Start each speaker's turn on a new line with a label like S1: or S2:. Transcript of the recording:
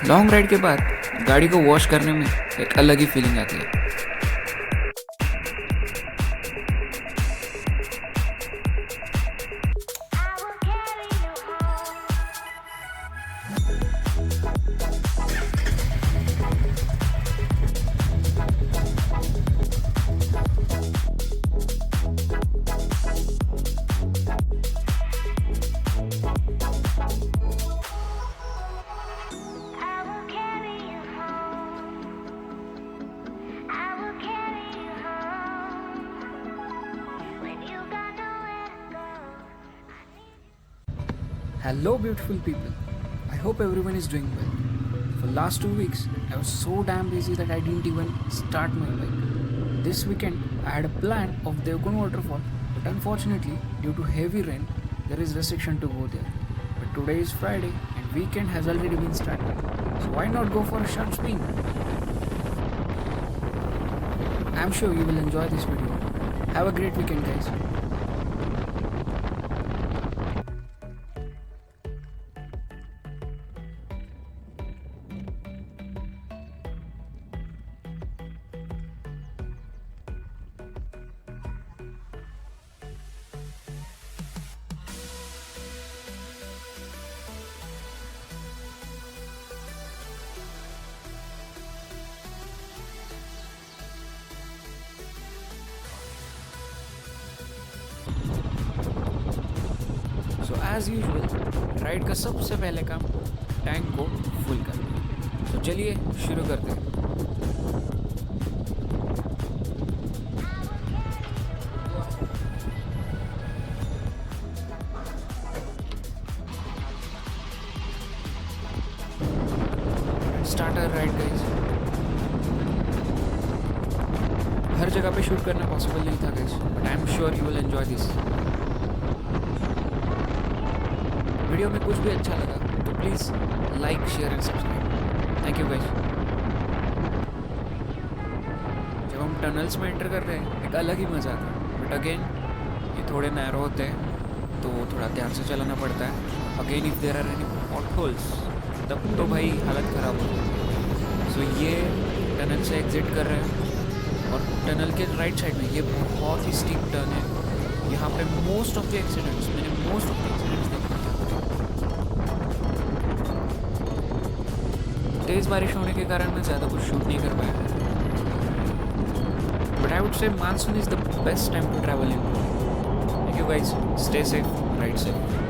S1: Long ride के बाद गाड़ी को वॉश करने में एक अलग ही फीलिंग आती है। Hello beautiful people, I hope everyone is doing well. For last 2 weeks, I was so damn busy that I didn't even start my bike. This weekend, I had a plan of Devkun waterfall, but unfortunately, due to heavy rain, there is restriction to go there. But today is Friday and weekend has already been started, so why not go for a short spin? I'm sure you will enjoy this video. Have a great weekend guys. So as usual ride का सबसे पहले काम tank को full करना। तो चलिए शुरू करते हैं। Starter ride guys. हर जगह पे शूट करना पॉसिबल नहीं था guys, but I am sure you will enjoy this. Video में कुछ भी अच्छा लगा तो please like share and subscribe. Thank you guys. जब हम टनल्स में एंटर करते हैं एक अलग ही मज़ा आता है, बट अगेन ये थोड़े नैरो होते हैं तो थोड़ा ध्यान से चलाना पड़ता है। Again if there are any potholes तब तो भाई हालत ख़राब हो जाती है। सो ये टनल से एग्जिट कर रहे हैं और टनल के राइट साइड में ये बहुत ही स्टीप टर्न है। यहाँ पे मोस्ट ऑफ द एक्सीडेंट्स देखे। तेज़ बारिश होने के कारण मैं ज़्यादा कुछ शूट नहीं कर पाया, but I would say monsoon is the best time to travel in. Thank you guys, stay safe, ride safe.